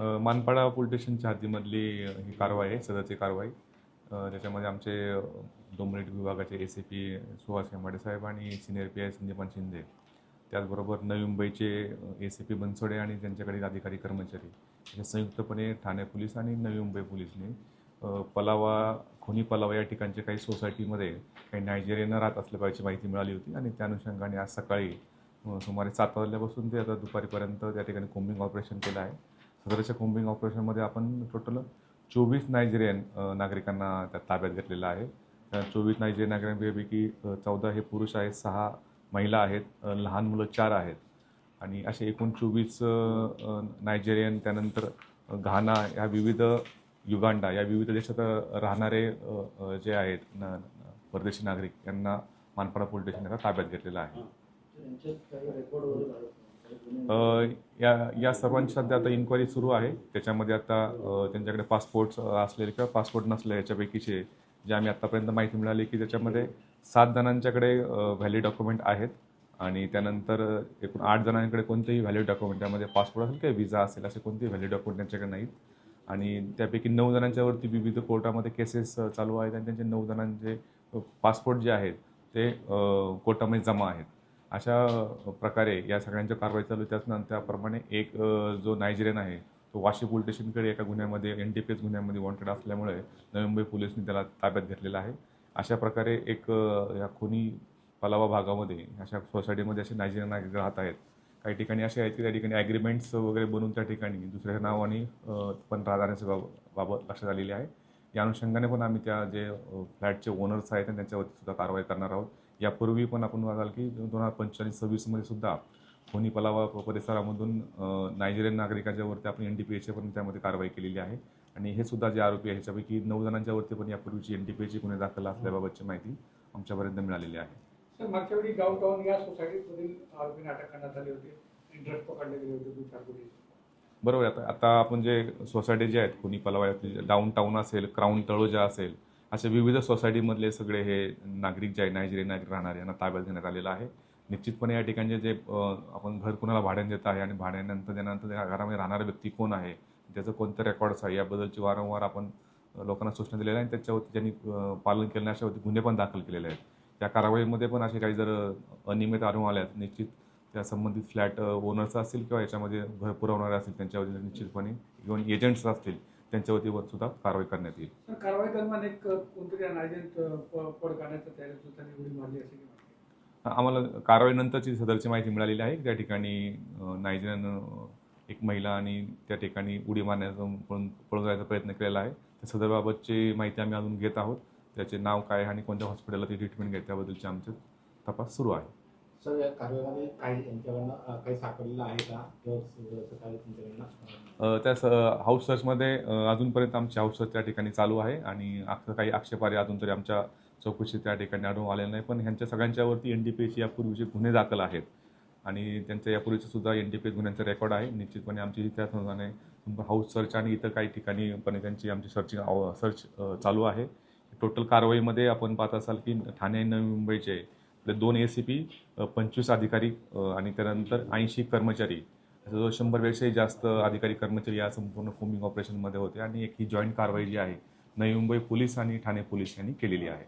Manpada police स्टेशनच्या हद्दीमधली ही कारवाई आहे, सदरची कारवाई. त्याच्यामध्ये आमचे डोंबिवली विभागाचे एसीपी सुहास हेमाडे साहेब आणि सिनियर पीआय संदीपान शिंदे, त्याचबरोबर नवी मुंबईचे एसीपी बनसोडे आणि त्यांच्याकडील अधिकारी कर्मचारी हे संयुक्तपणे ठाणे पोलीस आणि नवी मुंबई पोलीसने खुनी पलावा या ठिकाणचे काही सोसायटीमध्ये काही नायजेरियन राहत असल्याची माहिती मिळाली होती आणि त्या अनुषंगाने आज सकाळी सुमारे 7 वाजल्यापासून ते आता दुपारीपर्यंत त्या ठिकाणी कोम्बिंग ऑपरेशन केलं आहे. सदरच्या कोम्बिंग ऑपरेशनमध्ये आपण टोटल 24 नायजेरियन नागरिकांना त्यात ताब्यात घेतलेलं आहे. त्या 24 नायजेरियन नागरिकांपैकी 14 हे पुरुष आहेत, 6 महिला आहेत, लहान मुलं 4 आहेत आणि असे एकूण 24 नायजेरियन, त्यानंतर घाना या विविध युगांडा या विविध देशात राहणारे जे आहेत परदेशी नागरिक यांना मानपाडा पोलीस स्टेशन ताब्यात घेतलेलं आहे. या सर्वांची सध्या आता इन्क्वायरी सुरू आहे. त्याच्यामध्ये आता त्यांच्याकडे पासपोर्ट्स असलेले किंवा पासपोर्ट नसले याच्यापैकीचे जे आम्ही आत्तापर्यंत माहिती मिळाली की त्याच्यामध्ये 7 जणांच्याकडे व्हॅलिड डॉक्युमेंट आहेत आणि त्यानंतर एकूण 8 जणांकडे कोणतेही व्हॅलिड डॉक्युमेंट, त्यामध्ये पासपोर्ट असेल किंवा विजा असेल असे कोणतेही व्हॅलिड डॉक्युमेंट त्यांच्याकडे नाहीत आणि त्यापैकी 9 जणांच्यावरती विविध कोर्टामध्ये केसेस चालू आहेत आणि त्यांचे 9 जणांचे पासपोर्ट जे आहेत ते कोर्टामध्ये जमा आहेत. अशा प्रकारे या सगळ्यांच्या कारवाई चालू आहे. त्याप्रमाणे एक जो नायजेरियन आहे तो वाशी पोलीस स्टेशनकडे एका गुन्ह्यामध्ये NDPS गुन्ह्यामध्ये वॉन्टेड असल्यामुळे नवी मुंबई पोलिसांनी त्याला ताब्यात घेतलेला आहे. अशा प्रकारे एक या खुनी पलावा भागामध्ये अशा सोसायटीमध्ये असे नायजेरियन नागरिक राहत आहेत. काही ठिकाणी असे आहेत की त्या ठिकाणी ॲग्रीमेंट्स वगैरे बनवून त्या ठिकाणी दुसऱ्या नावाने पण राहण्याच्या बाबत लक्षात आलेली आहे. या अनुषंगाने पण आम्ही त्या जे फ्लॅटचे ओनर्स आहेत त्यांच्यावरती सुद्धा कारवाई करणार आहोत. यापूर्वी पण आपण बघाल की 2025-26मध्ये सुद्धा खुनी पलावा परिसरामधून नायजेरियन नागरिकांच्यावरती आपण NDPAची पण त्यामध्ये कारवाई केलेली आहे आणि हे सुद्धा जे आरोपी आहे ह्याच्यापैकी 9 जणांच्यावरती पण यापूर्वीची NDPAची गुन्हे दाखल असल्याबाबतची माहिती आमच्यापर्यंत मिळालेली आहे. सर, मागच्या वेळी डाऊनटाऊन या सोसायटीमधील आरोपींना अटक करण्यात आली होती, इंटरेस्ट पकडले गेले होते 2-4 कोटी. बरोबर आहे. आता आपण जे सोसायटी जे आहेत खुनी पलावा, डाऊनटाऊन असेल, क्राऊन तळोजा असेल, असे विविध सोसायटीमधले सगळे हे नागरिक जे आहे नायजेरियन नागरिक राहणारे यांना ताब्यात घेण्यात आलेलं आहे. निश्चितपणे या ठिकाणचे जे आपण घर कुणाला भाड्याने देत आहे आणि भाड्यानंतर त्यानंतर त्या घरामध्ये राहणारा व्यक्ती कोण आहे, त्याचं कोणतं रेकॉर्ड्स आहे याबद्दलची वारंवार आपण लोकांना सूचना दिलेल्या आहे आणि त्याच्यावरती ज्यांनी पालन केलं नाही अशावरती गुन्हे पण दाखल केलेले आहेत. त्या कारवाईमध्ये पण असे काही जर अनियमित आढळून आल्यास निश्चित त्या संबंधित फ्लॅट ओनर्स असतील किंवा याच्यामध्ये घर पुरवणारे असतील त्यांच्यावरती निश्चितपणे किंवा एजंट्स असतील त्यांच्यावरती सुद्धा कारवाई करण्यात येईल. कारवाई दरम्यान एक कोणतरी नायजेरियन पड काढण्याचा त्याने उडी मारली असेल. आम्हाला कारवाईनंतरची सदरची माहिती मिळालेली आहे. त्या ठिकाणी नायजेरियन एक महिला आणि त्या ठिकाणी उडी मारण्याचा पळून जायचा प्रयत्न केलेला आहे. त्या सदरबाबतची माहिती आम्ही अजून घेत आहोत. त्याचे नाव काय आणि कोणत्या हॉस्पिटलला ती ट्रीटमेंट घेत त्याबद्दलचे आमचे तपास सुरू आहे. सर, या कारवाईमध्ये काही सापडलेलं आहे का त्या हाऊस सर्चमध्ये अजूनपर्यंत आमची हाऊस सर्च त्या ठिकाणी चालू आहे आणि काही आक्षेपार्ह अजून तरी आमच्या चौकशी त्या ठिकाणी आढळून आलेलं नाही. पण ह्यांच्या सगळ्यांच्यावरती NDPAचे यापूर्वीचे गुन्हे दाखल आहेत आणि त्यांच्या यापूर्वीचे सुद्धा NDPA गुन्ह्यांचा रेकॉर्ड आहे. निश्चितपणे आमची त्याच अनुसाने हाऊस सर्च आणि इतर काही ठिकाणी पण त्यांची आमची सर्च चालू आहे. टोटल कारवाईमध्ये आपण पाहत असाल की ठाणे आणि नवी मुंबईचे 2 ACP, 25 अधिकारी आणि त्यानंतर 80 कर्मचारी, जवळ 100पेक्षाही जास्त अधिकारी कर्मचारी या संपूर्ण कोम्बिंग ऑपरेशनमध्ये होते आणि एक ही जॉईंट कारवाई जी आहे नवी मुंबई पोलीस आणि ठाणे पोलीस यांनी केलेली आहे.